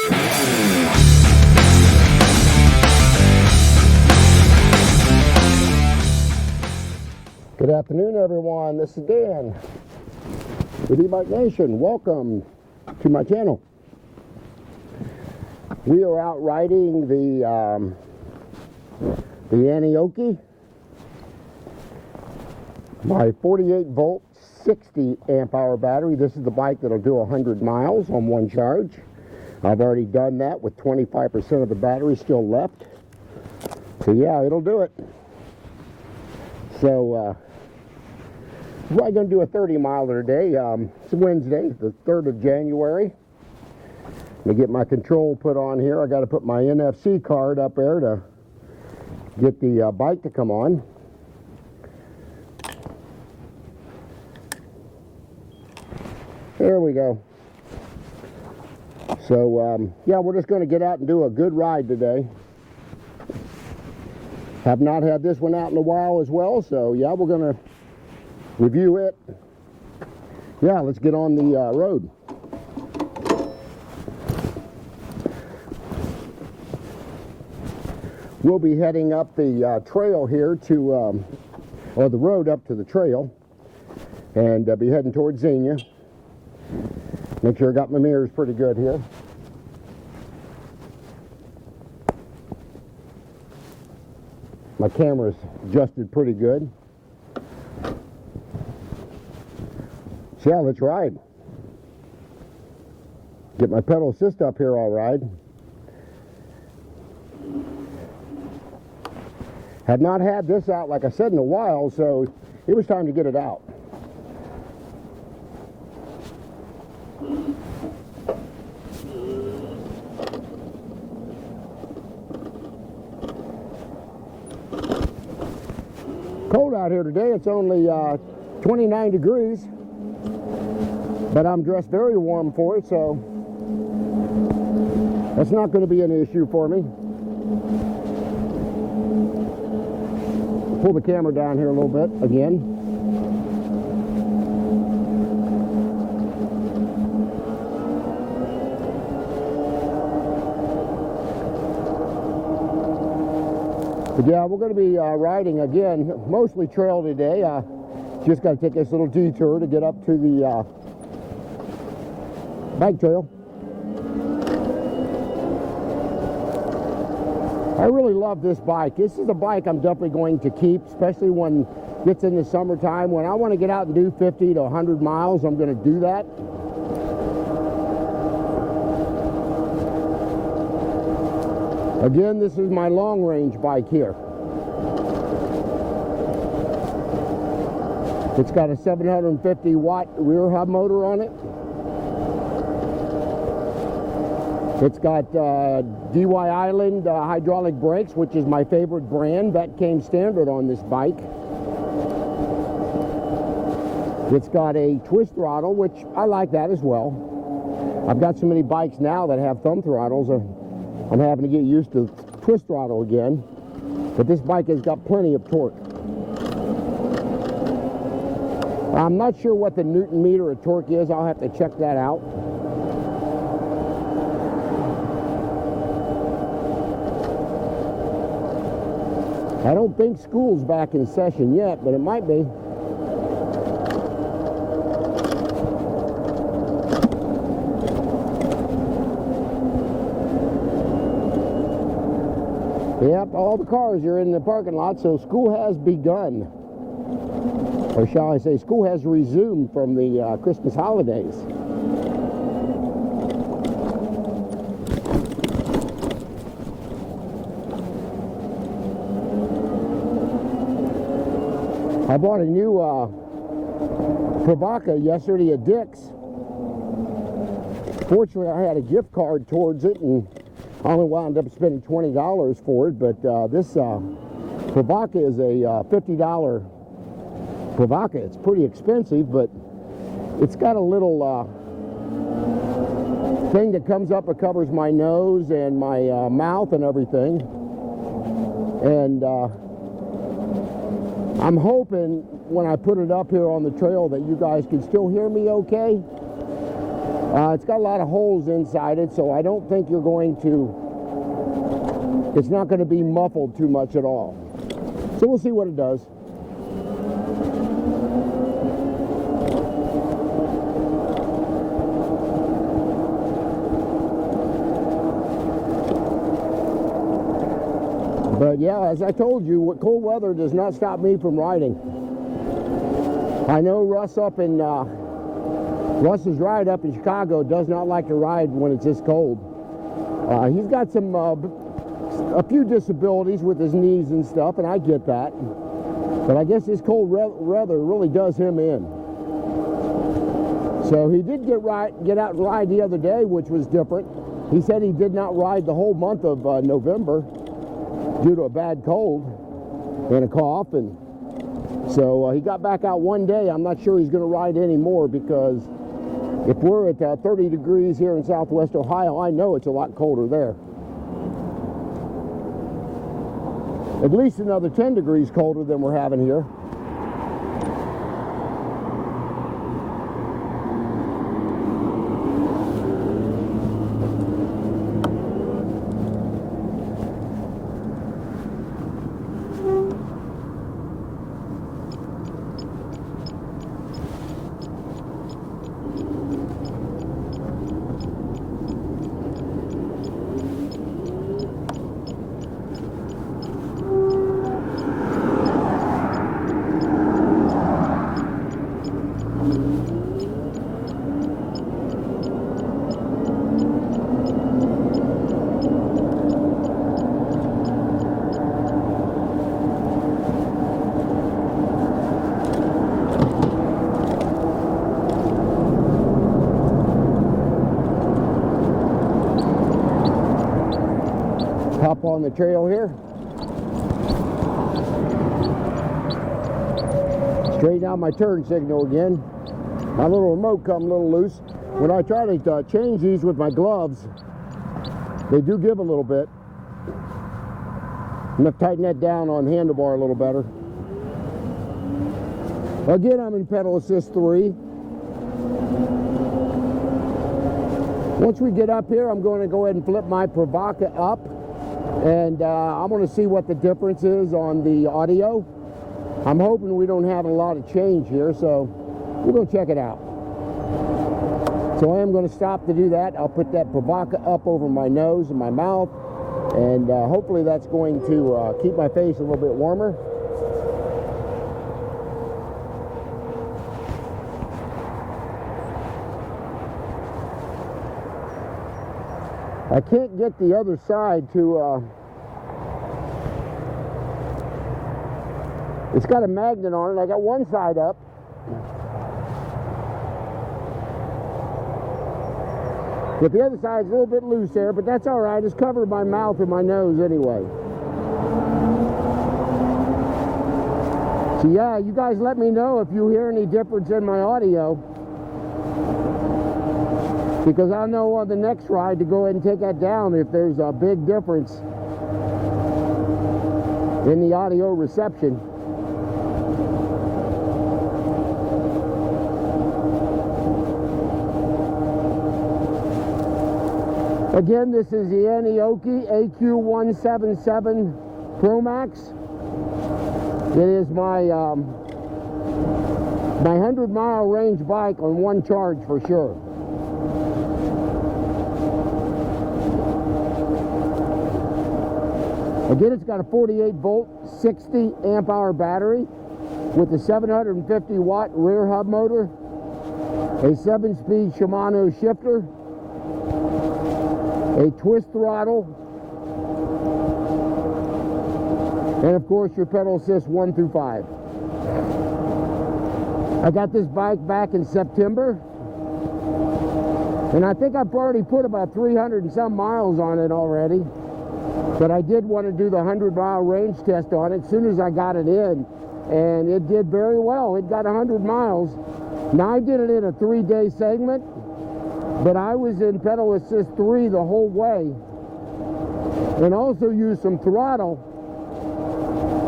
Good afternoon, everyone. This is Dan with Ebike Nation. Welcome to my channel. We are out riding the Aniioki, my 48 volt 60 amp hour battery. This is the bike that'll do 100 miles on one charge. I've already done that with 25% of the battery still left. So yeah, it'll do it. So we're going to do a 30 miler today. It's Wednesday, the 3rd of January. Let me get my control put on here. I got to put my NFC card up there to get the bike to come on. There we go. So yeah, we're just going to get out and do a good ride today. Have not had this one out in a while as well, so yeah, we're going to review it. Yeah, let's get on the road. We'll be heading up the trail here to, or the road up to the trail, and be heading towards Xenia. Make sure I got my mirrors pretty good here. My camera's adjusted pretty good. So yeah, let's ride. Get my pedal assist up here, I'll ride. Had not had this out, like I said, in a while, so it was time to get it out. Cold out here today. It's only 29 degrees, but I'm dressed very warm for it, so that's not going to be an issue for me. Pull the camera down here a little bit again. But yeah, we're going to be riding again, mostly trail today. Just got to take this little detour to get up to the bike trail. I really love this bike. This is a bike I'm definitely going to keep, especially when it gets in the summertime. When I want to get out and do 50 to 100 miles, I'm going to do that. Again, this is my long-range bike here. It's got a 750 watt rear hub motor on it. It's got DY Island hydraulic brakes, which is my favorite brand. That came standard on this bike. It's got a twist throttle, which I like that as well. I've got so many bikes now that have thumb throttles. I'm having to get used to twist throttle again. But this bike has got plenty of torque. I'm not sure what the Newton meter of torque is. I'll have to check that out. I don't think school's back in session yet, but it might be. Yep, all the cars are in the parking lot, so school has begun. Or shall I say, school has resumed from the Christmas holidays. I bought a new Ebike yesterday at Dick's. Fortunately, I had a gift card towards it, and I only wound up spending $20 for it. But this Ebike is a $50 Ebike. It's pretty expensive, but it's got a little thing that comes up that covers my nose and my mouth and everything. And I'm hoping when I put it up here on the trail that you guys can still hear me okay. It's got a lot of holes inside it, so I don't think you're going to, it's not going to be muffled too much at all. So we'll see what it does. But yeah, as I told you, cold weather does not stop me from riding. I know Russ's ride up in Chicago does not like to ride when it's this cold. He's got a few disabilities with his knees and stuff, and I get that. But I guess this cold weather really does him in. So he did get out and ride the other day, which was different. He said he did not ride the whole month of November due to a bad cold and a cough, and so he got back out one day. I'm not sure he's going to ride anymore, because if we're at 30 degrees here in Southwest Ohio, I know it's a lot colder there. At least another 10 degrees colder than we're having here. Hop on the trail here. Straighten out my turn signal again. My little remote come a little loose. When I try to change these with my gloves, they do give a little bit. I'm going to tighten that down on handlebar a little better. Again, I'm in pedal assist 3. Once we get up here, I'm going to go ahead and flip my Ebike up. And I'm going to see what the difference is on the audio. I'm hoping we don't have a lot of change here, so we're going to check it out. So I am going to stop to do that. I'll put that Ebike up over my nose and my mouth, and hopefully that's going to keep my face a little bit warmer. I can't get the other side to, it's got a magnet on it. I got one side up. But the other side's a little bit loose there, but that's all right. It's covered my mouth and my nose anyway. So yeah, you guys let me know if you hear any difference in my audio, because I'll know on the next ride to go ahead and take that down if there's a big difference in the audio reception. Again, this is the Aniioki AQ177 Pro Max. It is my 100-mile range bike on one charge for sure. Again, it's got a 48-volt, 60-amp-hour battery with a 750-watt rear hub motor, a 7-speed Shimano shifter, a twist throttle, and of course your pedal assist 1 through 5. I got this bike back in September, and I think I've already put about 300 and some miles on it already. But I did want to do the 100-mile range test on it as soon as I got it in, and it did very well. It got 100 miles. Now, I did it in a 3-day segment, but I was in pedal assist 3 the whole way, and also used some throttle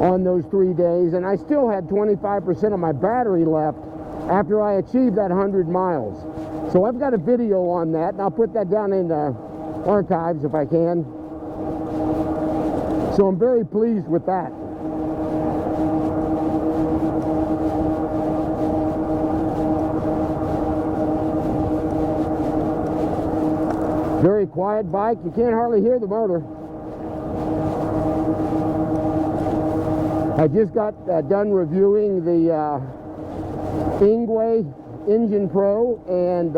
on those 3 days, and I still had 25% of my battery left after I achieved that 100 miles. So I've got a video on that, and I'll put that down in the archives if I can. So I'm very pleased with that. Very quiet bike. You can't hardly hear the motor. I just got done reviewing the Ebike Engine Pro, and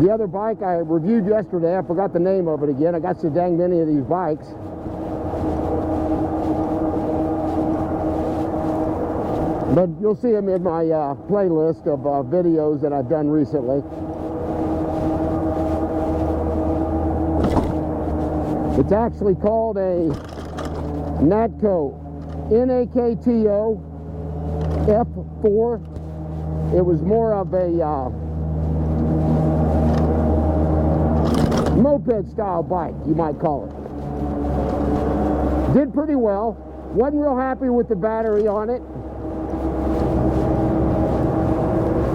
the other bike I reviewed yesterday, I forgot the name of it again. I got so dang many of these bikes. But you'll see them in my playlist of videos that I've done recently. It's actually called a Natco NAKTO F4. It was more of a moped style bike, you might call it. Did pretty well. Wasn't real happy with the battery on it.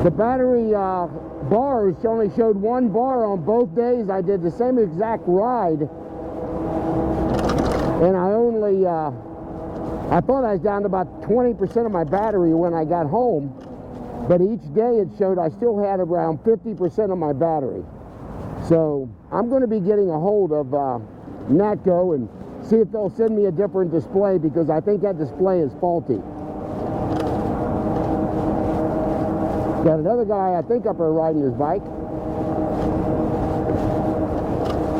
The battery bars only showed one bar on both days. I did the same exact ride, and I only, I thought I was down to about 20% of my battery when I got home, but each day it showed I still had around 50% of my battery. So I'm going to be getting a hold of Natco and see if they'll send me a different display, because I think that display is faulty. Got another guy, I think, up there riding his bike.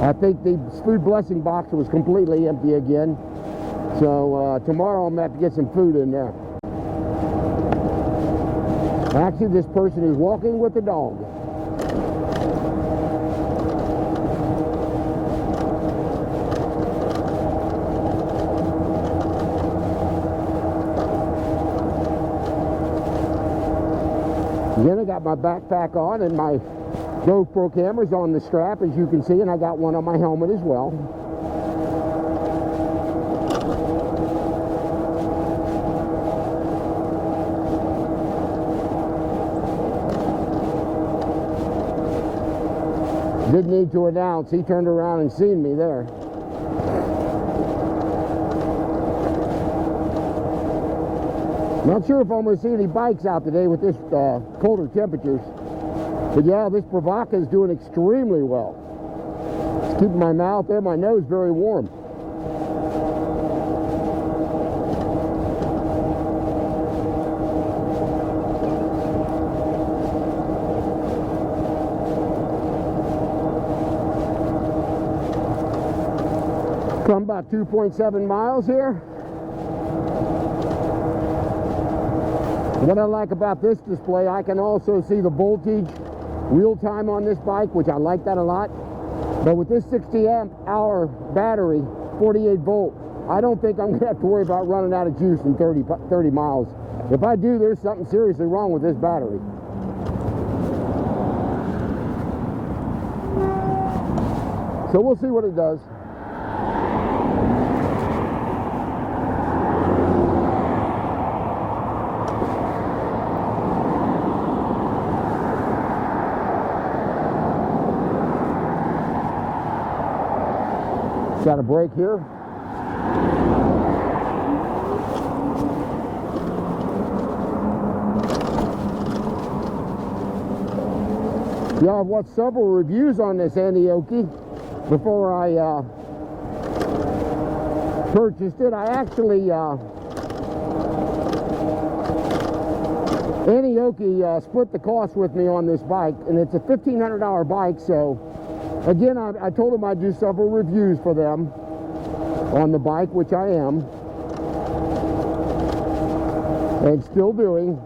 I think the food blessing box was completely empty again. So tomorrow I'm going to have to get some food in there. Actually, this person is walking with the dog. Again, I got my backpack on and my GoPro camera's on the strap, as you can see, and I got one on my helmet as well. Didn't need to announce, he turned around and seen me there. Not sure if I'm going to see any bikes out today with this colder temperatures. But yeah, this Bravaka is doing extremely well. It's keeping my mouth and my nose very warm. Come about 2.7 miles here. What I like about this display, I can also see the voltage real time on this bike, which I like that a lot. But with this 60 amp hour battery, 48 volt, I don't think I'm gonna have to worry about running out of juice in 30 miles. If I do, there's something seriously wrong with this battery. So we'll see what it does. Got a brake here. Yeah, I've watched several reviews on this Aniioki before I purchased it. I actually Aniioki split the cost with me on this bike, and it's a $1,500 bike, so again, I told them I'd do several reviews for them on the bike, which I am, and still doing.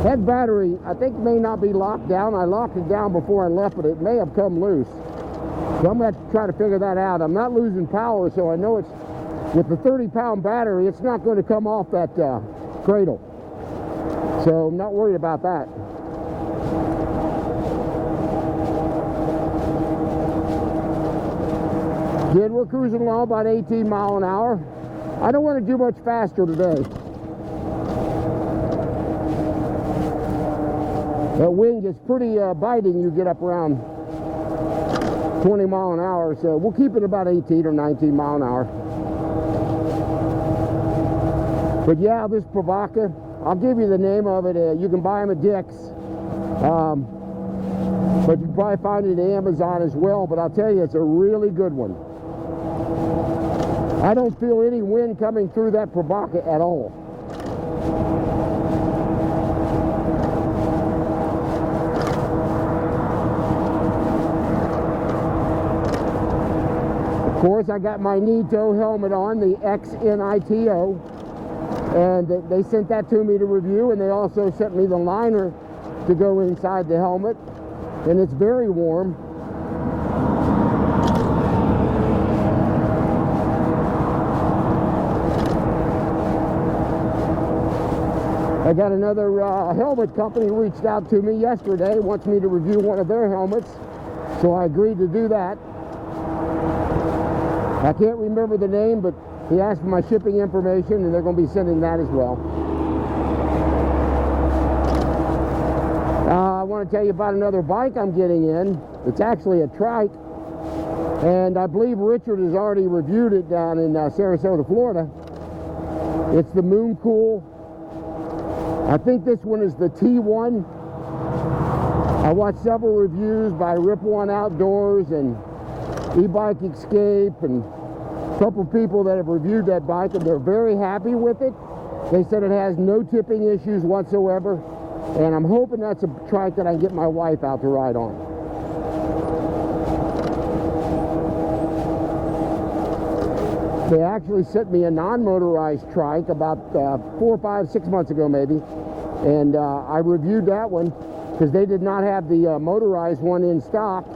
That battery, I think, may not be locked down. I locked it down before I left, but it may have come loose. So I'm going to have to try to figure that out. I'm not losing power, so I know it's, with the 30-pound battery, it's not going to come off that cradle. So I'm not worried about that. Again, we're cruising along about 18 miles an hour. I don't want to do much faster today. That wind gets pretty biting. You get up around 20 miles an hour, so we'll keep it about 18 or 19 miles an hour. But yeah, this Ebike, I'll give you the name of it. You can buy them at Dick's, but you can probably find it at Amazon as well. But I'll tell you, it's a really good one. I don't feel any wind coming through that Ebike at all. Of course, I got my Aniioki helmet on, the XNITO, and they sent that to me to review, and they also sent me the liner to go inside the helmet, and it's very warm. I got another helmet company reached out to me yesterday, wants me to review one of their helmets, so I agreed to do that. I can't remember the name, but he asked for my shipping information, and they're going to be sending that as well. I want to tell you about another bike I'm getting in. It's actually a trike, and I believe Richard has already reviewed it down in Sarasota, Florida. It's the Mooncool. I think this one is the T1. I watched several reviews by Rip One Outdoors and E-Bike Escape and a couple of people that have reviewed that bike, and they're very happy with it. They said it has no tipping issues whatsoever, and I'm hoping that's a trike that I can get my wife out to ride on. They actually sent me a non-motorized trike about 4, 5, 6 months ago maybe, and I reviewed that one because they did not have the motorized one in stock.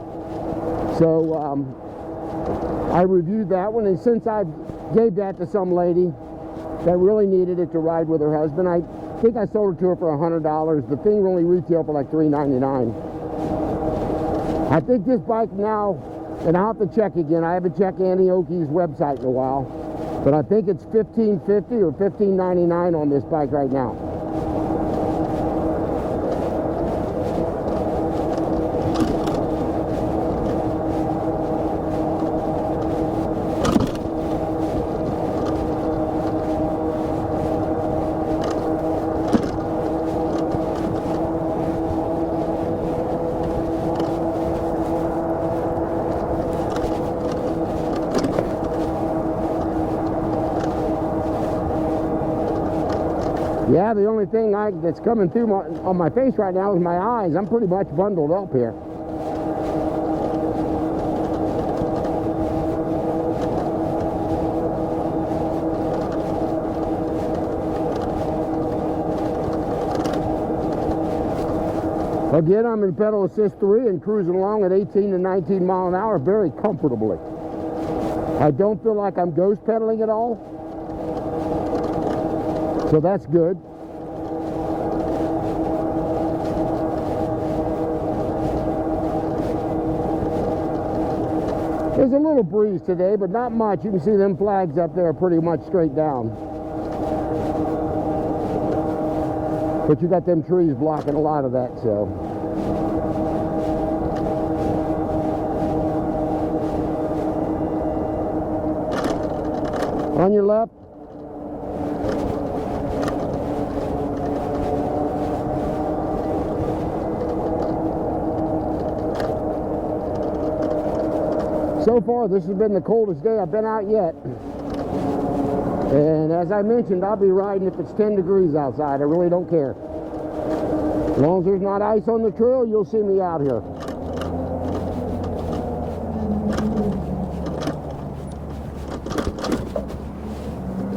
So I reviewed that one, and since I gave that to some lady that really needed it to ride with her husband, I think I sold it to her for $100. The thing really retailed for like $3.99. I think this bike now, and I'll have to check again. I haven't checked Aniioki's website in a while, but I think it's $15.50 or $15.99 on this bike right now. Yeah, the only thing that's coming through on my face right now is my eyes. I'm pretty much bundled up here. Again, I'm in pedal assist 3 and cruising along at 18 to 19 miles an hour very comfortably. I don't feel like I'm ghost pedaling at all, so that's good. There's a little breeze today, but not much. You can see them flags up there are pretty much straight down. But you got them trees blocking a lot of that, so. On your left. So far, this has been the coldest day I've been out yet. And as I mentioned, I'll be riding if it's 10 degrees outside. I really don't care. As long as there's not ice on the trail, you'll see me out here.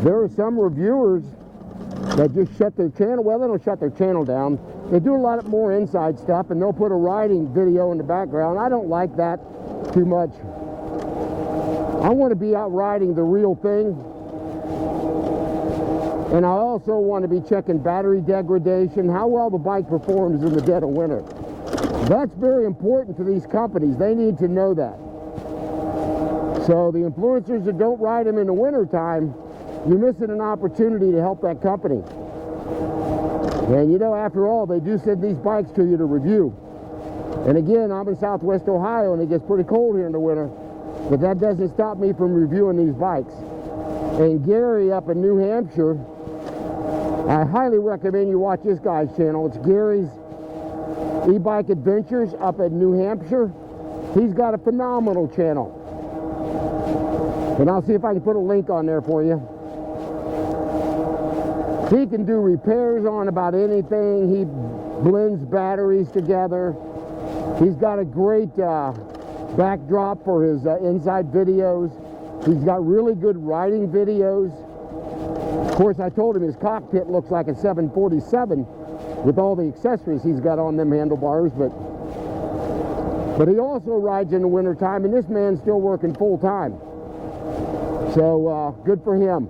There are some reviewers that just shut their channel. Well, they don't shut their channel down. They do a lot more inside stuff, and they'll put a riding video in the background. I don't like that too much. I want to be out riding the real thing. And I also want to be checking battery degradation, how well the bike performs in the dead of winter. That's very important to these companies. They need to know that. So the influencers that don't ride them in the winter time, you're missing an opportunity to help that company. And you know, after all, they do send these bikes to you to review. And again, I'm in Southwest Ohio and it gets pretty cold here in the winter, but that doesn't stop me from reviewing these bikes. And Gary up in New Hampshire, I highly recommend you watch this guy's channel. It's Gary's E-Bike Adventures up in New Hampshire. He's got a phenomenal channel. And I'll see if I can put a link on there for you. He can do repairs on about anything. He blends batteries together. He's got a great backdrop for his inside videos. He's got really good riding videos. Of course, I told him his cockpit looks like a 747 with all the accessories he's got on them handlebars, but he also rides in the wintertime, and this man's still working full time. So good for him.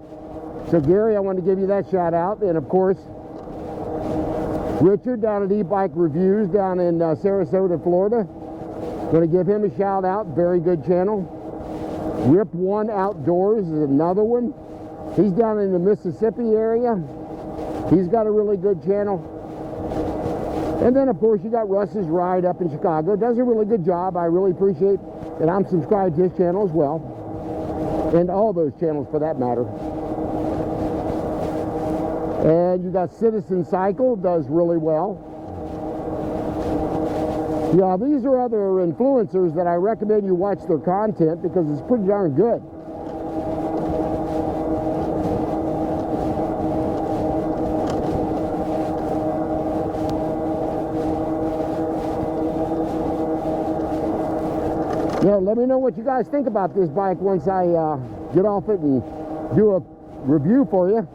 So Gary, I want to give you that shout out. And of course, Richard down at E-Bike Reviews down in Sarasota, Florida. Going to give him a shout out. Very good channel. Rip One Outdoors is another one. He's down in the Mississippi area. He's got a really good channel. And then of course you got Russ's Ride up in Chicago. Does a really good job. I really appreciate that. I'm subscribed to his channel as well. And all those channels for that matter. And you got Citizen Cycle, does really well. Yeah, these are other influencers that I recommend you watch their content because it's pretty darn good. Yeah, let me know what you guys think about this bike once I get off it and do a review for you.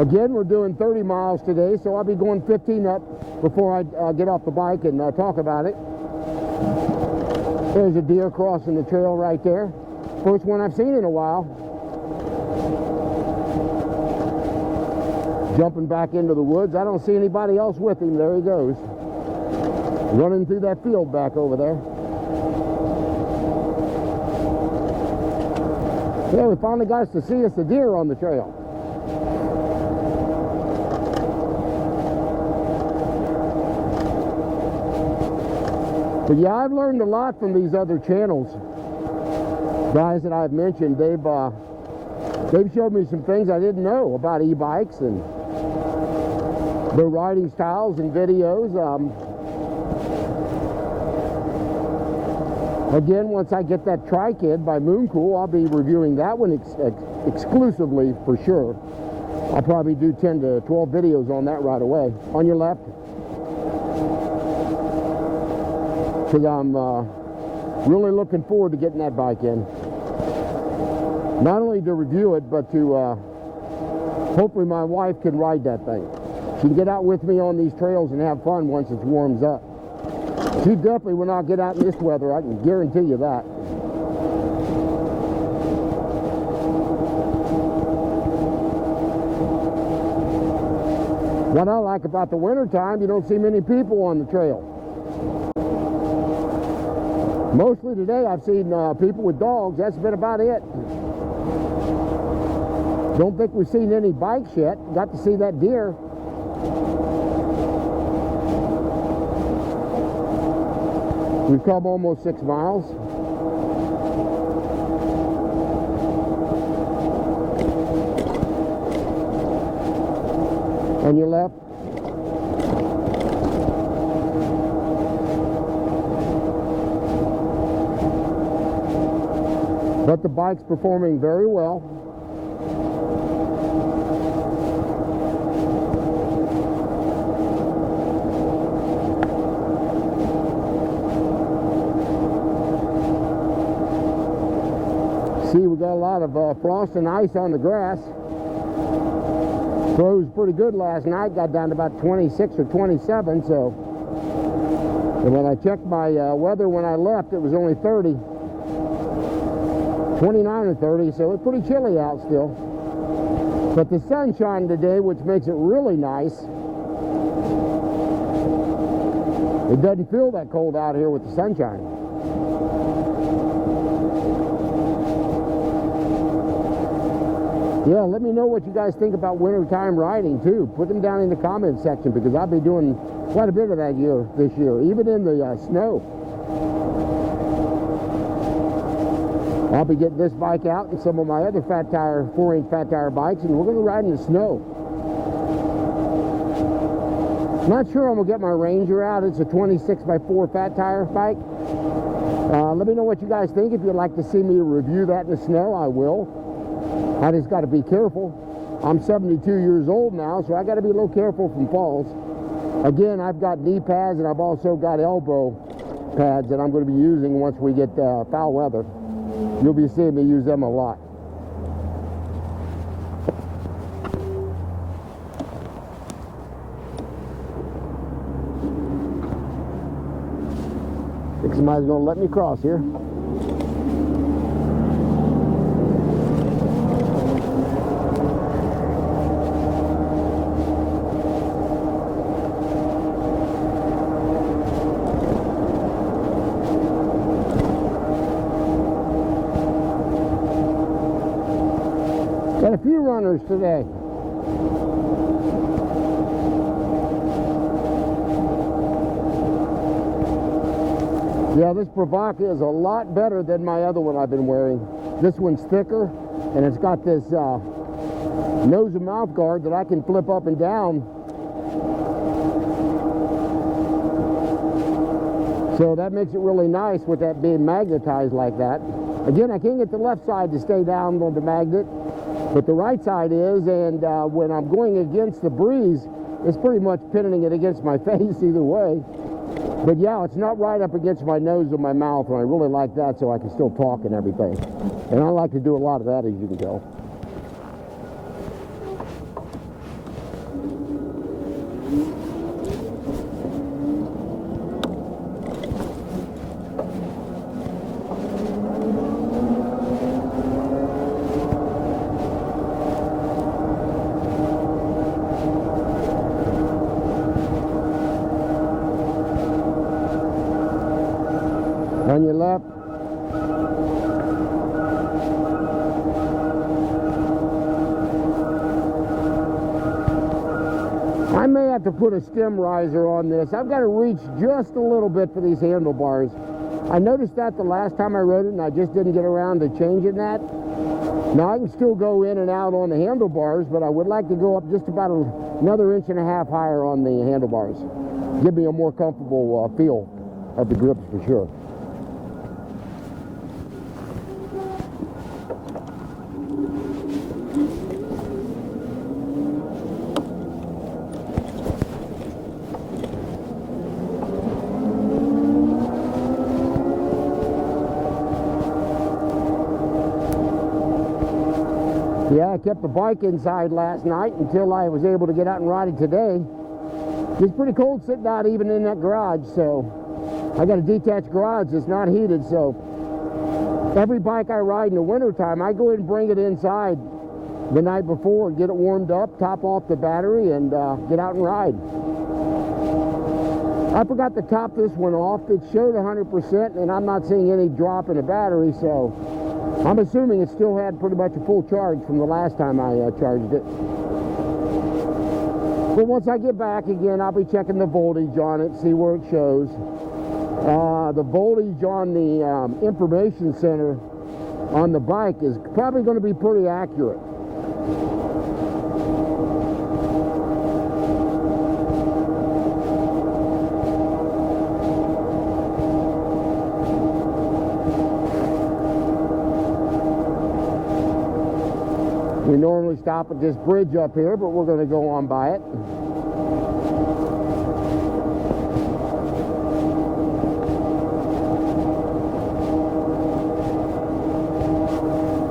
Again, we're doing 30 miles today, so I'll be going 15 up before I get off the bike and talk about it. There's a deer crossing the trail right there. First one I've seen in a while. Jumping back into the woods. I don't see anybody else with him. There he goes. Running through that field back over there. Yeah, we finally got to see us a deer on the trail. But yeah, I've learned a lot from these other channels. Guys that I've mentioned, they've showed me some things I didn't know about e-bikes and their riding styles and videos. Again, once I get that Tri-Kid by Mooncool, I'll be reviewing that one exclusively for sure. I'll probably do 10 to 12 videos on that right away. On your left. Because I'm really looking forward to getting that bike in. Not only to review it, but to hopefully my wife can ride that thing. She can get out with me on these trails and have fun once it warms up. She definitely will not get out in this weather, I can guarantee you that. What I like about the winter time, you don't see many people on the trail. Mostly today I've seen people with dogs. That's been about it. Don't think we've seen any bikes yet. Got to see that deer. We've come almost 6 miles. On your left. But the bike's performing very well. See, we got a lot of frost and ice on the grass. Froze pretty good last night, got down to about 26 or 27, so. And when I checked my weather when I left, it was only 30. 29 or 30, so it's pretty chilly out still. But the sun's shining today, which makes it really nice. It doesn't feel that cold out here with the sunshine. Yeah, let me know what you guys think about wintertime riding too. Put them down in the comment section, because I'll be doing quite a bit of that this year, even in the snow. I'll be getting this bike out and some of my other fat tire, 4-inch fat tire bikes, and we're going to ride in the snow. Not sure I'm going to get my Ranger out. It's a 26x4 fat tire bike. Let me know what you guys think. If you'd like to see me review that in the snow, I will. I just got to be careful. I'm 72 years old now, so I got to be a little careful from falls. Again, I've got knee pads, and I've also got elbow pads that I'm going to be using once we get foul weather. You'll be seeing me use them a lot. Think somebody's going to let me cross here. Got a few runners today. Yeah, this Ebike is a lot better than my other one I've been wearing. This one's thicker, and it's got this nose and mouth guard that I can flip up and down. So that makes it really nice with that being magnetized like that. Again, I can't get the left side to stay down on the magnet, but the right side is, and when I'm going against the breeze, it's pretty much pinning it against my face either way. But yeah, it's not right up against my nose or my mouth, and I really like that so I can still talk and everything. And I like to do a lot of that, as you can tell. On your left. I may have to put a stem riser on this. I've got to reach just a little bit for these handlebars. I noticed that the last time I rode it, and I just didn't get around to changing that. Now I can still go in and out on the handlebars, but I would like to go up just about another 1.5 inches higher on the handlebars. Give me a more comfortable feel of the grips for sure. Yeah, I kept the bike inside last night until I was able to get out and ride it today. It's pretty cold sitting out even in that garage, so I got a detached garage that's not heated, so every bike I ride in the wintertime, I go ahead and bring it inside the night before, get it warmed up, top off the battery, and get out and ride. I forgot to top this one off. It showed 100%, and I'm not seeing any drop in the battery, so I'm assuming it still had pretty much a full charge from the last time I charged it. But once I get back again, I'll be checking the voltage on it, see where it shows. The voltage on the information center on the bike is probably going to be pretty accurate. We normally stop at this bridge up here, but we're going to go on by it.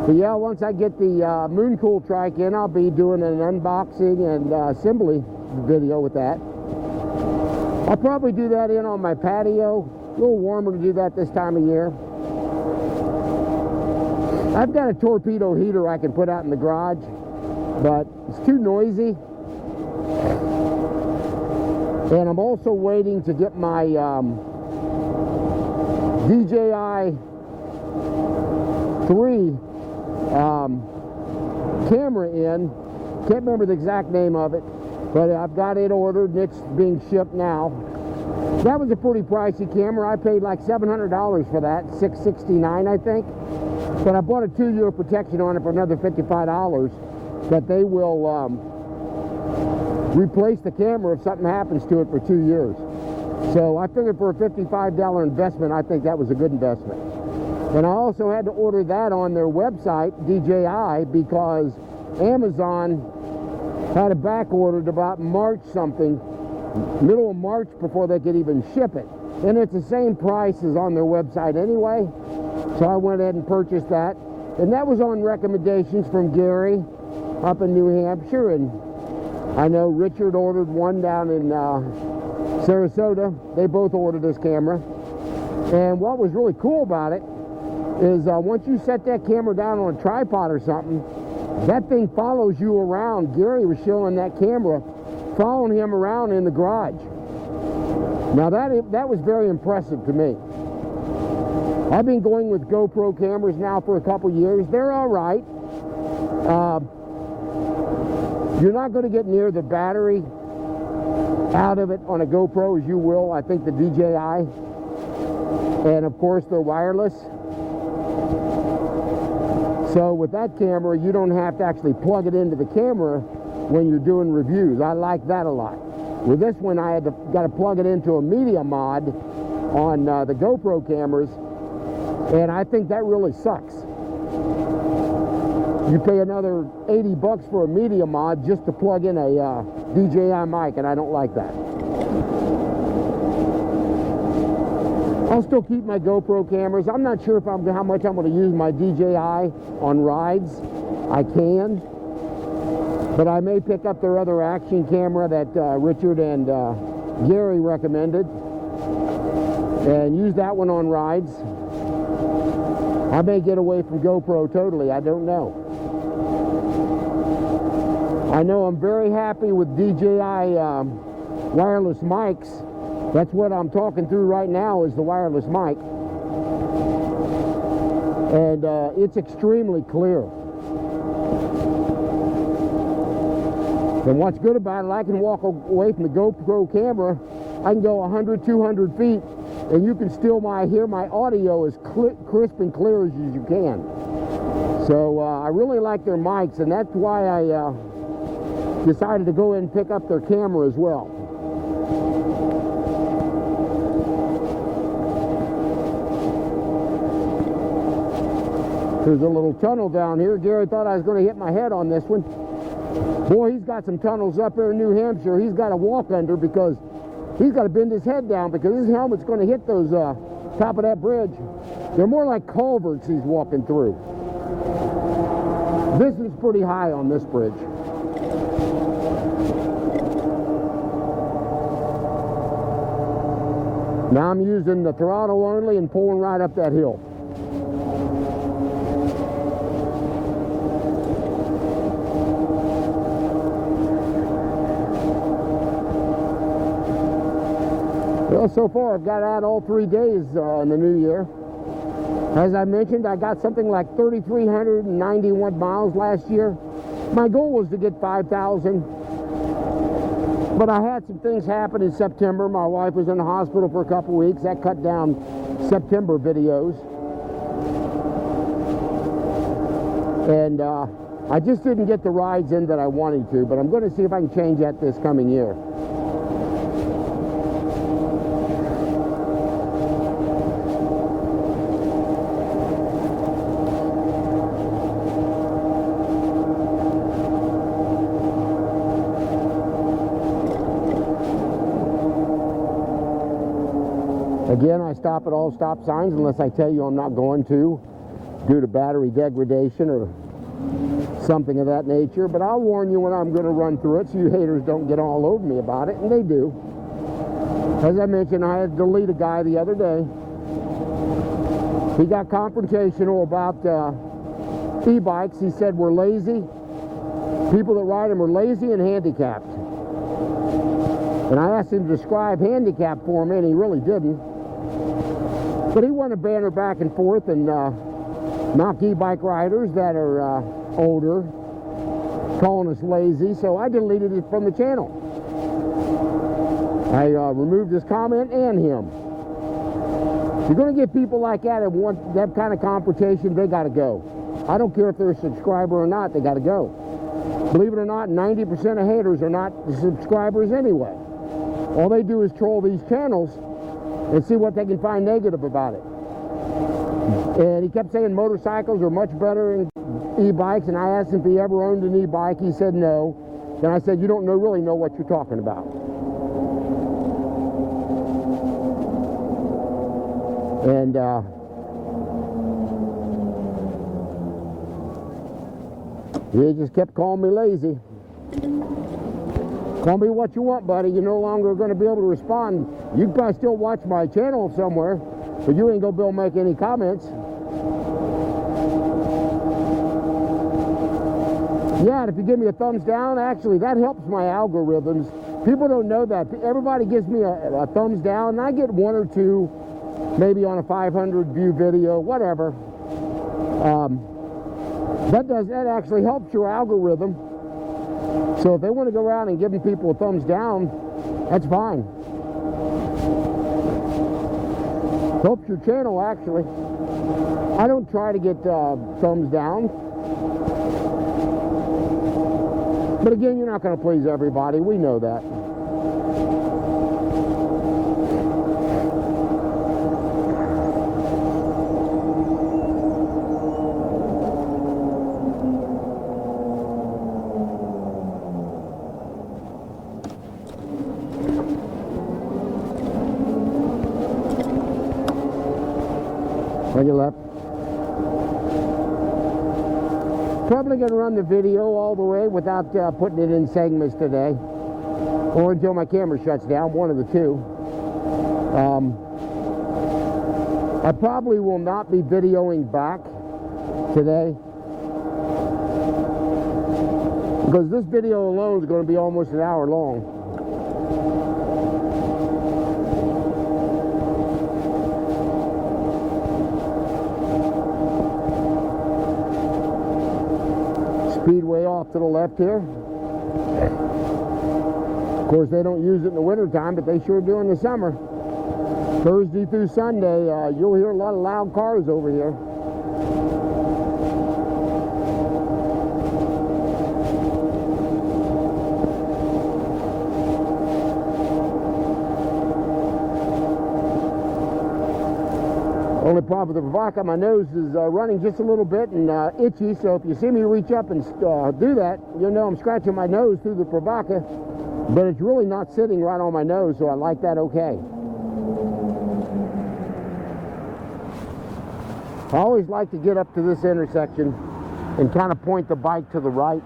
But yeah, once I get the Moon Cool trike in, I'll be doing an unboxing and assembly video with that. I'll probably do that in on my patio. A little warmer to do that this time of year. I've got a torpedo heater I can put out in the garage, but it's too noisy. And I'm also waiting to get my DJI 3 camera in. Can't remember the exact name of it, but I've got it ordered and it's being shipped now. That was a pretty pricey camera. I paid like $700 for that, $669 I think. But I bought a 2-year protection on it for another $55 that they will replace the camera if something happens to it for 2 years. So I figured for a $55 investment, I think that was a good investment. And I also had to order that on their website, DJI, because Amazon had a back ordered about March something, middle of March, before they could even ship it. And it's the same price as on their website anyway. So I went ahead and purchased that. And that was on recommendations from Gary up in New Hampshire. And I know Richard ordered one down in Sarasota. They both ordered this camera. And what was really cool about it is once you set that camera down on a tripod or something, that thing follows you around. Gary was showing that camera following him around in the garage. Now that was very impressive to me. I've been going with GoPro cameras now for a couple years. They're all right. You're not going to get near the battery out of it on a GoPro as you will, I think, the DJI. And of course they're wireless. So with that camera, you don't have to actually plug it into the camera when you're doing reviews. I like that a lot. With this one, I got to plug it into a media mod on the GoPro cameras, and I think that really sucks. You pay another 80 bucks for a media mod just to plug in a DJI mic, and I don't like that. I'll still keep my GoPro cameras. I'm not sure how much I'm going to use my DJI on rides. I can. But I may pick up their other action camera that Richard and Gary recommended and use that one on rides. I may get away from GoPro totally. I don't know. I know I'm very happy with DJI wireless mics. That's what I'm talking through right now is the wireless mic. And it's extremely clear. And what's good about it, I can walk away from the GoPro camera. I can go 100, 200 feet, and you can still hear my audio as crisp and clear as you can. So I really like their mics, and that's why I decided to go in and pick up their camera as well. There's a little tunnel down here. Gary thought I was going to hit my head on this one. Boy, he's got some tunnels up there in New Hampshire he's got to walk under because he's got to bend his head down because his helmet's going to hit those top of that bridge. They're more like culverts he's walking through. This is pretty high on this bridge. Now I'm using the throttle only and pulling right up that hill. Well, so far I've got out all 3 days in the new year. As I mentioned, I got something like 3,391 miles last year. My goal was to get 5,000, but I had some things happen in September. My wife was in the hospital for a couple weeks. That cut down September videos. And I just didn't get the rides in that I wanted to, but I'm going to see if I can change that this coming year. Again, I stop at all stop signs unless I tell you I'm not going to, due to battery degradation or something of that nature. But I'll warn you when I'm going to run through it so you haters don't get all over me about it, and they do. As I mentioned, I had to delete a guy the other day. He got confrontational about e-bikes. He said we're lazy. people that ride them are lazy and handicapped. And I asked him to describe handicap for me, and he really didn't. But he wanted to banter back and forth and knock e-bike riders that are older, calling us lazy, so I deleted it from the channel. I removed his comment and him. If you're going to get people like that and want that kind of confrontation, they got to go. I don't care if they're a subscriber or not, they got to go. Believe it or not, 90% of haters are not the subscribers anyway. All they do is troll these channels and see what they can find negative about it. And he kept saying motorcycles are much better than e-bikes, and I asked him if he ever owned an e-bike. He said no. Then I said, you don't really know what you're talking about. And he just kept calling me lazy. Call me what you want, buddy. You're no longer going to be able to respond. You can probably still watch my channel somewhere, but you ain't going to be able to make any comments. Yeah, and if you give me a thumbs down, actually, that helps my algorithms. People don't know that. Everybody gives me a thumbs down, and I get one or two, maybe on a 500 view video, whatever. That actually helps your algorithm. So if they want to go around and giving people a thumbs down, that's fine. Helps your channel, actually. I don't try to get thumbs down. But again, you're not going to please everybody. We know that. On your left. Probably going to run the video all the way without putting it in segments today, or until my camera shuts down, one of the two. I probably will not be videoing back today, because this video alone is going to be almost an hour long. Speedway off to the left here. Of course, they don't use it in the winter time, but they sure do in the summer. Thursday through Sunday, you'll hear a lot of loud cars over here. Only problem with the Ebike, my nose is running just a little bit and itchy, so if you see me reach up and do that, you'll know I'm scratching my nose through the Ebike, but it's really not sitting right on my nose, so I like that okay. I always like to get up to this intersection and kind of point the bike to the right,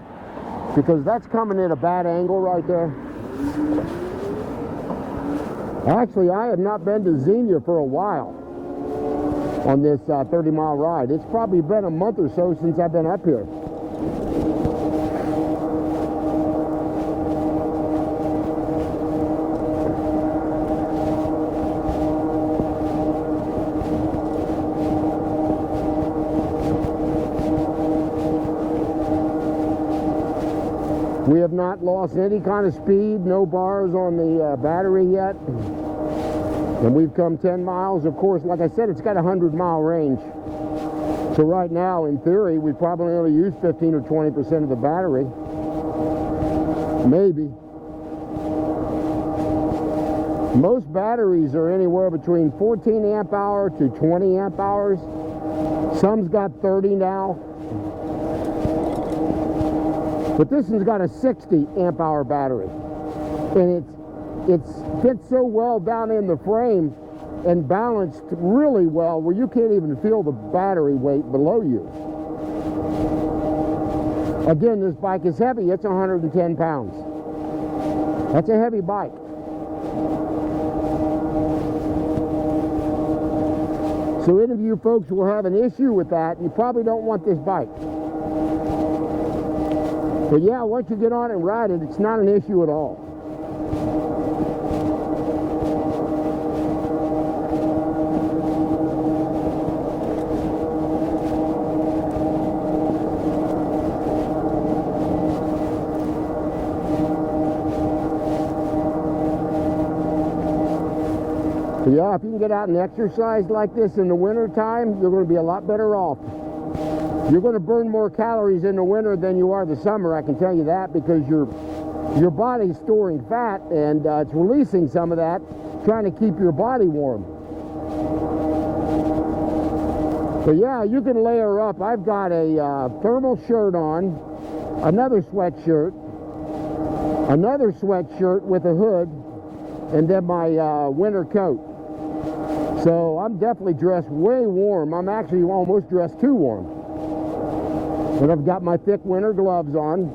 because that's coming at a bad angle right there. Actually, I have not been to Xenia for a while on this 30-mile ride. It's probably been a month or so since I've been up here. We have not lost any kind of speed, no bars on the battery yet. And we've come 10 miles. Of course, like I said, it's got a 100-mile range. So right now, in theory, we probably only use 15 or 20% of the battery. Maybe. Most batteries are anywhere between 14 amp hour to 20 amp hours. Some's got 30 now. But this one's got a 60 amp hour battery. And it fits so well down in the frame and balanced really well where you can't even feel the battery weight below you. Again, this bike is heavy. It's 110 pounds. That's a heavy bike. So any of you folks will have an issue with that, you probably don't want this bike. But yeah, once you get on it and ride it, it's not an issue at all. But yeah, if you can get out and exercise like this in the winter time, you're going to be a lot better off. You're going to burn more calories in the winter than you are the summer, I can tell you that, because your body's storing fat and it's releasing some of that, trying to keep your body warm. But yeah, you can layer up. I've got a thermal shirt on, another sweatshirt with a hood, and then my winter coat. So I'm definitely dressed way warm. I'm actually almost dressed too warm. And I've got my thick winter gloves on.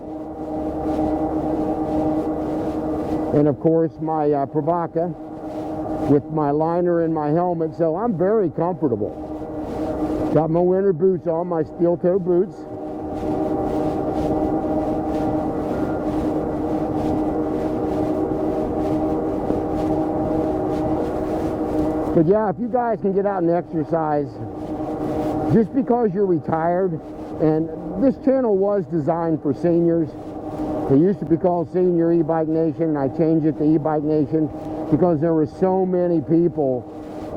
And of course my Ebike with my liner and my helmet. So I'm very comfortable. Got my winter boots on, my steel toe boots. But yeah, if you guys can get out and exercise, just because you're retired, and this channel was designed for seniors. It used to be called Senior E-Bike Nation, and I changed it to E-Bike Nation because there were so many people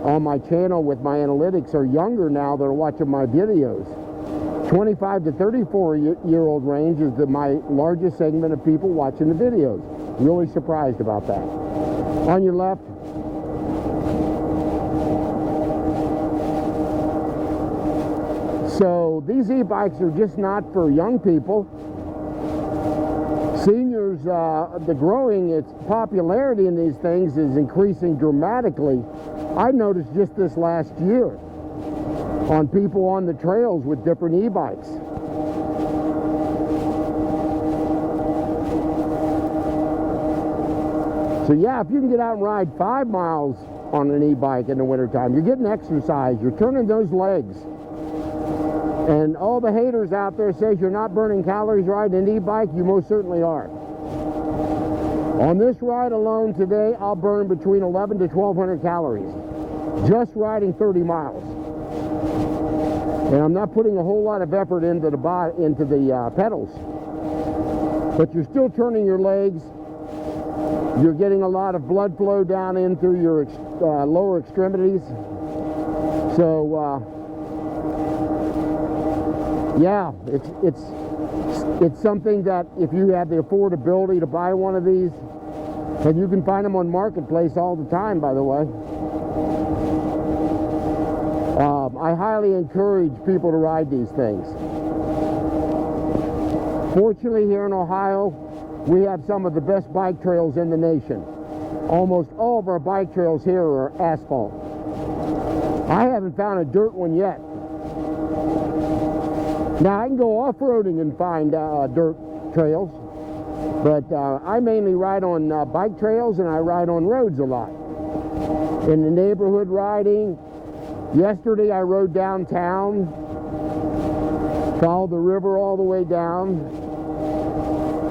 on my channel with my analytics are younger now that are watching my videos. 25 to 34-year-old range is my largest segment of people watching the videos. Really surprised about that. On your left, so these e-bikes are just not for young people. Seniors, the growing, its popularity in these things is increasing dramatically. I noticed just this last year on people on the trails with different e-bikes. So yeah, if you can get out and ride 5 miles on an e-bike in the wintertime, you're getting exercise, you're turning those legs. And all the haters out there says you're not burning calories riding an e-bike, you most certainly are. On this ride alone today, I'll burn between 11 to 1,200 calories, just riding 30 miles. And I'm not putting a whole lot of effort into the pedals. But you're still turning your legs. You're getting a lot of blood flow down into your lower extremities. So, yeah, it's something that if you have the affordability to buy one of these, and you can find them on Marketplace all the time, by the way. I highly encourage people to ride these things. Fortunately, here in Ohio, we have some of the best bike trails in the nation. Almost all of our bike trails here are asphalt. I haven't found a dirt one yet. Now, I can go off-roading and find dirt trails, but I mainly ride on bike trails, and I ride on roads a lot. In the neighborhood riding, yesterday I rode downtown, followed the river all the way down.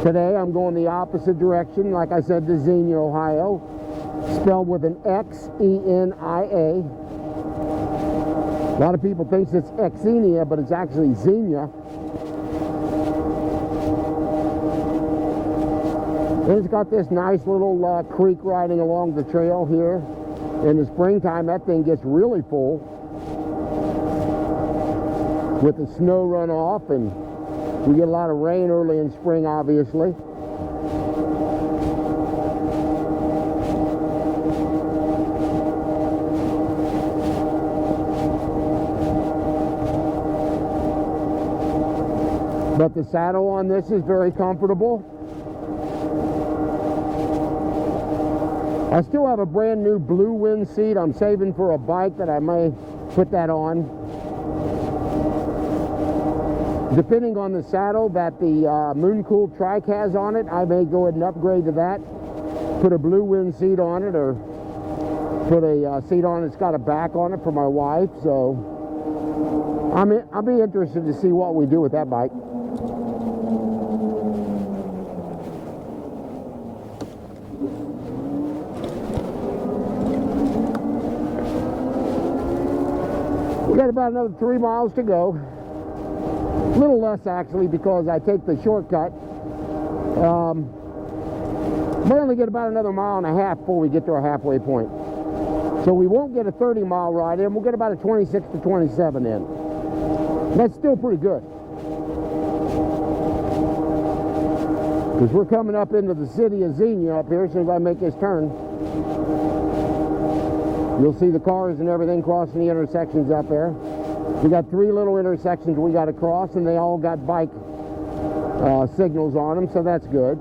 Today I'm going the opposite direction, like I said, to Xenia, Ohio, spelled with an X-E-N-I-A. A lot of people think it's Xenia, but it's actually Xenia. And it's got this nice little creek riding along the trail here. In the springtime, that thing gets really full with the snow runoff, and we get a lot of rain early in spring, obviously. But the saddle on this is very comfortable. I still have a brand new blue wind seat. I'm saving for a bike that I may put that on. Depending on the saddle that the Moon Cool trike has on it, I may go ahead and upgrade to that. Put a blue wind seat on it, or put a seat on it that's got a back on it for my wife. So I'll be interested to see what we do with that bike. We got about another 3 miles to go. A little less actually, because I take the shortcut. We only get about another 1.5 miles before we get to our halfway point. So we won't get a 30-mile ride in. We'll get about a 26 to 27 in. That's still pretty good. Because we're coming up into the city of Xenia up here as soon as I make this turn. You'll see the cars and everything crossing the intersections up there. We got 3 little intersections we got to cross, and they all got bike signals on them, so that's good.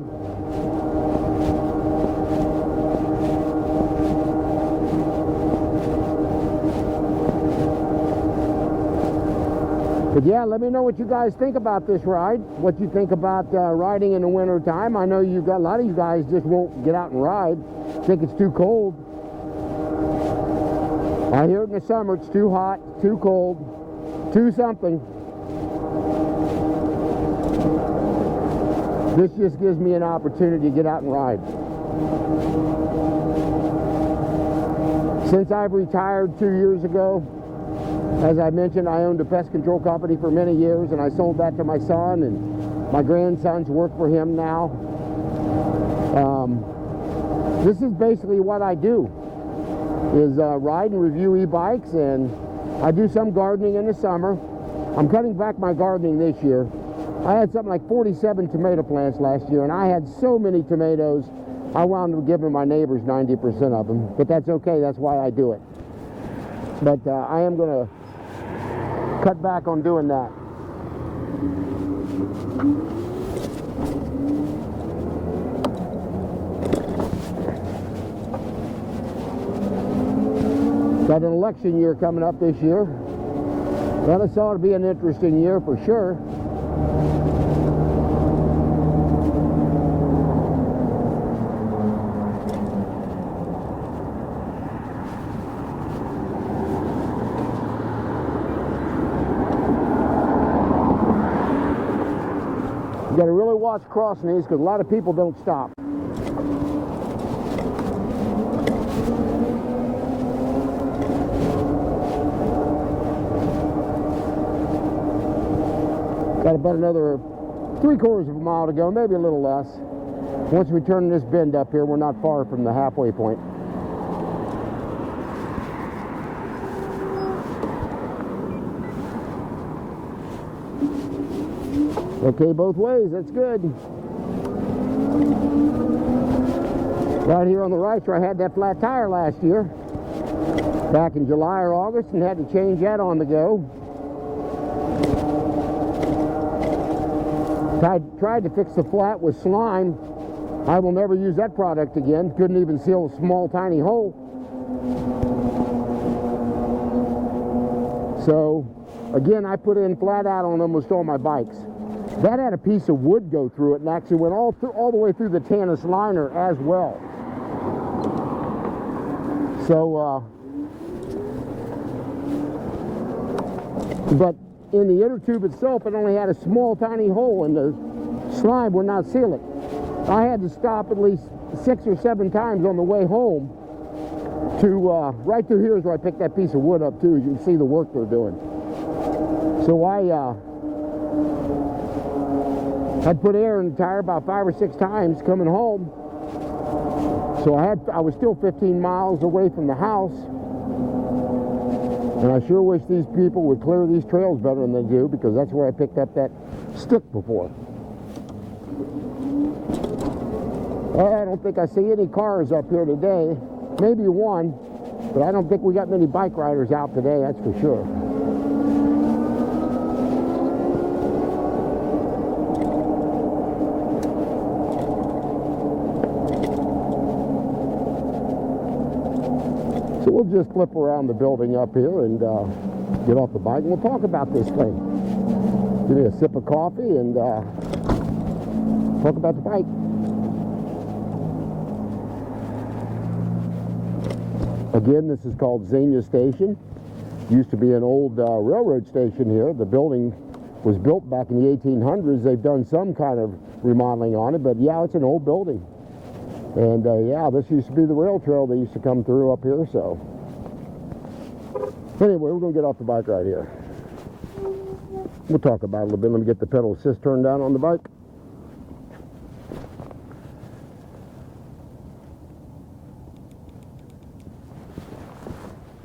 But yeah, let me know what you guys think about this ride. What you think about riding in the winter time. I know you got a lot of you guys just won't get out and ride. Think it's too cold. I hear it in the summer. It's too hot, too cold, too something. This just gives me an opportunity to get out and ride. Since I've retired 2 years ago, as I mentioned, I owned a pest control company for many years, and I sold that to my son, and my grandsons work for him now. This is basically what I do, is ride and review e-bikes, and I do some gardening in the summer. I'm cutting back my gardening this year. I had something like 47 tomato plants last year, and I had so many tomatoes, I wound up giving my neighbors 90% of them, but that's okay, that's why I do it. But I am going to cut back on doing that. Got an election year coming up this year. Well, this ought to be an interesting year for sure. You got to really watch crossing these because a lot of people don't stop. Got about another 3/4 of a mile to go, maybe a little less. Once we turn this bend up here, we're not far from the halfway point. Okay, both ways, that's good. Right here on the right where I had that flat tire last year, back in July or August, and had to change that on the go. Tried to fix the flat with slime. I will never use that product again. Couldn't even seal a small tiny hole. So again, I put in flat out on almost all my bikes. That had a piece of wood go through it and actually went all the way through the Tannis liner as well. So, but in the inner tube itself, it only had a small tiny hole, and the slime would not seal it. I had to stop at least 6 or 7 times on the way home to, right through here is where I picked that piece of wood up too. As you can see the work they're doing. So I'd put air in the tire about 5 or 6 times coming home. So I was still 15 miles away from the house. And I sure wish these people would clear these trails better than they do, because that's where I picked up that stick before. I don't think I see any cars up here today. Maybe one, but I don't think we got many bike riders out today, that's for sure. So we'll just flip around the building up here and get off the bike, and we'll talk about this thing. Give me a sip of coffee and talk about the bike. Again, this is called Xenia Station. Used to be an old railroad station here. The building was built back in the 1800s. They've done some kind of remodeling on it, but yeah, it's an old building. And yeah, this used to be the rail trail that used to come through up here, so. Anyway, we're going to get off the bike right here. We'll talk about it a little bit. Let me get the pedal assist turned down on the bike.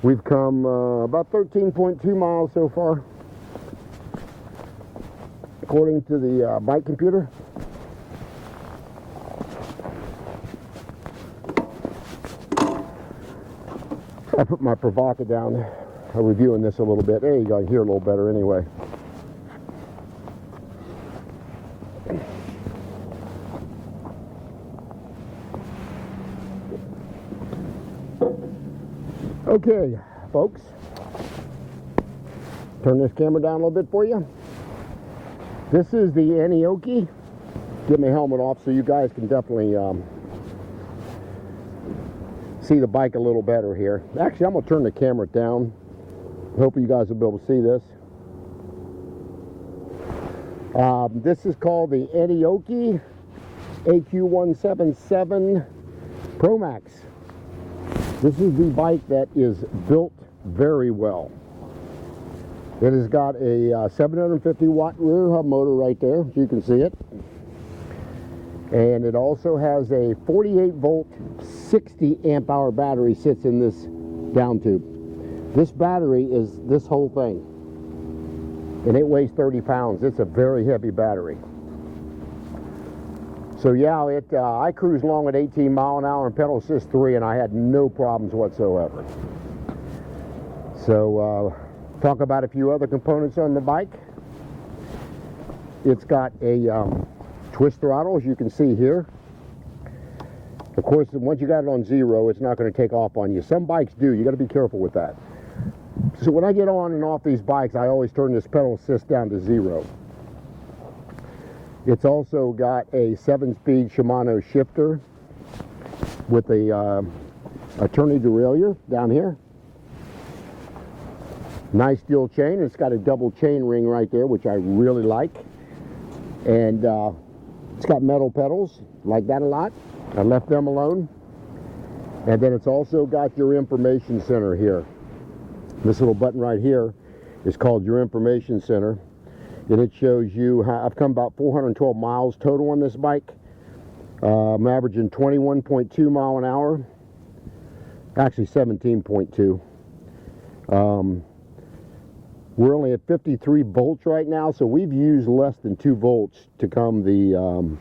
We've come about 13.2 miles so far, according to the bike computer. I put my Provoca down. I'm reviewing this a little bit. There you go, I can hear a little better anyway. Okay, folks. Turn this camera down a little bit for you. This is the Aniioki. Get my helmet off so you guys can definitely see the bike a little better here. Actually, I'm going to turn the camera down. Hope you guys will be able to see this. This is called the Aniioki AQ177 Pro Max. This is the bike that is built very well. It has got a 750 watt rear hub motor right there, so you can see it. And it also has a 48 volt 60 amp hour battery sits in this down tube. This battery is this whole thing, and it weighs 30 pounds. It's a very heavy battery. So yeah, I cruised along at 18 mile an hour in pedal assist 3, and I had no problems whatsoever. So talk about a few other components on the bike. It's got a twist throttle, as you can see here. Of course, once you got it on 0, it's not going to take off on you. Some bikes do. You got to be careful with that. So when I get on and off these bikes, I always turn this pedal assist down to 0. It's also got a 7-speed Shimano shifter with a tourney derailleur down here. Nice steel chain. It's got a double chain ring right there, which I really like. And it's got metal pedals, like that a lot. I left them alone. And then it's also got your information center here. This little button right here is called your information center. And it shows you how I've come about 412 miles total on this bike. I'm averaging 21.2 mile an hour. Actually 17.2. We're only at 53 volts right now, so we've used less than 2 volts to come the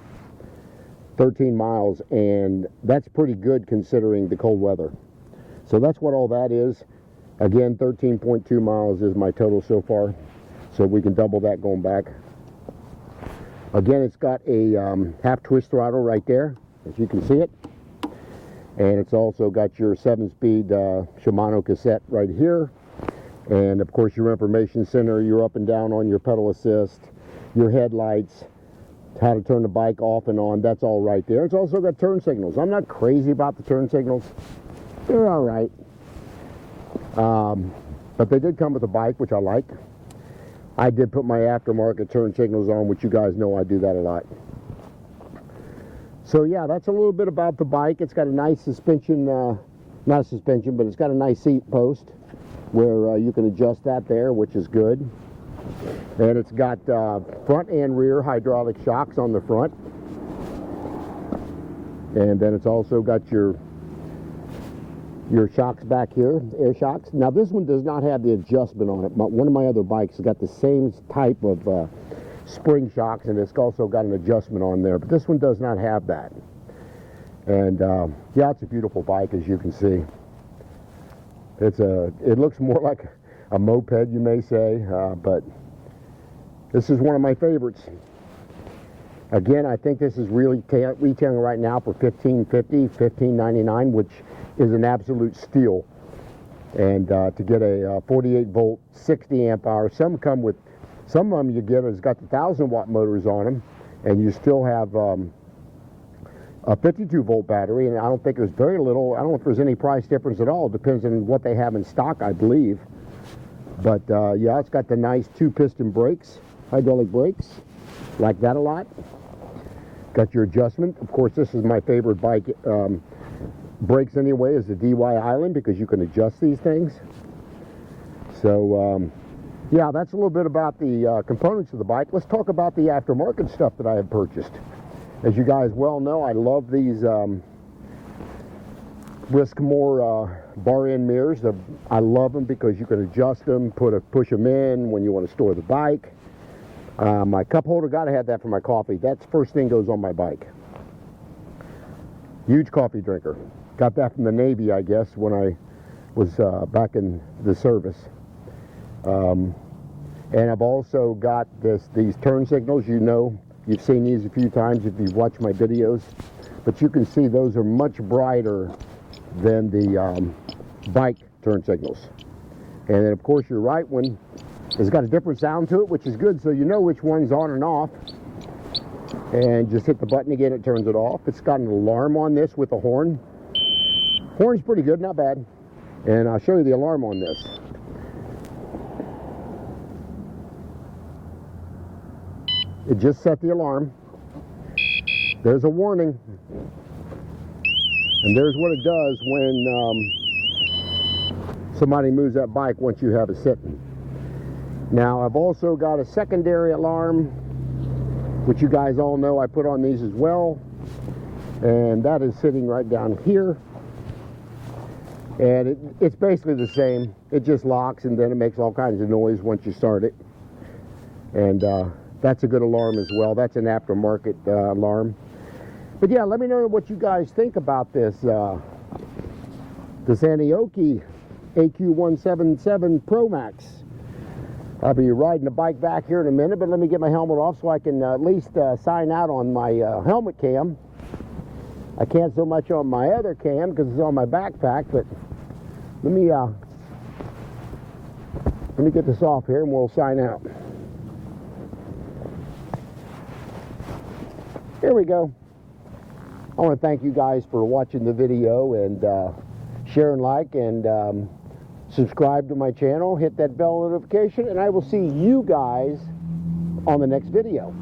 13 miles, and that's pretty good considering the cold weather. So that's what all that is. Again, 13.2 miles is my total so far, so we can double that going back. Again, it's got a half twist throttle right there, as you can see it. And it's also got your 7-speed Shimano cassette right here. And of course your information center, you're up and down on your pedal assist, your headlights, how to turn the bike off and on, that's all right there. It's also got turn signals. I'm not crazy about the turn signals. They're all right. But they did come with a bike, which I like. I did put my aftermarket turn signals on, which you guys know I do that a lot. So yeah, that's a little bit about the bike. It's got a nice suspension, not suspension, but it's got a nice seat post where you can adjust that there, which is good. And it's got front and rear hydraulic shocks on the front. And then it's also got your shocks back here, air shocks. Now this one does not have the adjustment on it, but one of my other bikes has got the same type of spring shocks, and it's also got an adjustment on there, but this one does not have that. And yeah, it's a beautiful bike, as you can see. It looks more like a moped, you may say, but this is one of my favorites. Again, I think this is really retailing right now for $15.50, $15.99, which is an absolute steal. And to get a 48 volt 60 amp hour, some of them you get has got the 1,000 watt motors on them, and you still have a 52 volt battery, and I don't think there's very little, I don't know if there's any price difference at all. It depends on what they have in stock, I believe. But yeah, it's got the nice 2-piston brakes, hydraulic brakes, like that a lot. Got your adjustment. Of course, this is my favorite bike brakes anyway, is the DY Island, because you can adjust these things. So yeah, that's a little bit about the components of the bike. Let's talk about the aftermarket stuff that I have purchased. As you guys well know, I love these Briskmore bar end mirrors. I love them because you can adjust them, push them in when you want to store the bike. My cup holder, gotta have that for my coffee. That's the first thing goes on my bike. Huge coffee drinker. Got that from the Navy, I guess, when I was back in the service. And I've also got these turn signals. You know, you've seen these a few times if you've watched my videos. But you can see those are much brighter than the bike turn signals. And then, of course, you're right, when it's got a different sound to it, which is good, so you know which one's on and off. And just hit the button again, it turns it off. It's got an alarm on this with a horn. Horn's pretty good, not bad. And I'll show you the alarm on this. It just set the alarm. There's a warning. And there's what it does when somebody moves that bike once you have it sitting. Now, I've also got a secondary alarm, which you guys all know I put on these as well. And that is sitting right down here. And it's basically the same. It just locks, and then it makes all kinds of noise once you start it. And that's a good alarm as well. That's an aftermarket alarm. But yeah, let me know what you guys think about this Aniioki AQ177 Pro Max. I'll be riding the bike back here in a minute, but let me get my helmet off so I can at least sign out on my helmet cam. I can't so much on my other cam because it's on my backpack, but let me get this off here and we'll sign out. Here we go. I want to thank you guys for watching the video, and share and like, and subscribe to my channel, hit that bell notification, and I will see you guys on the next video.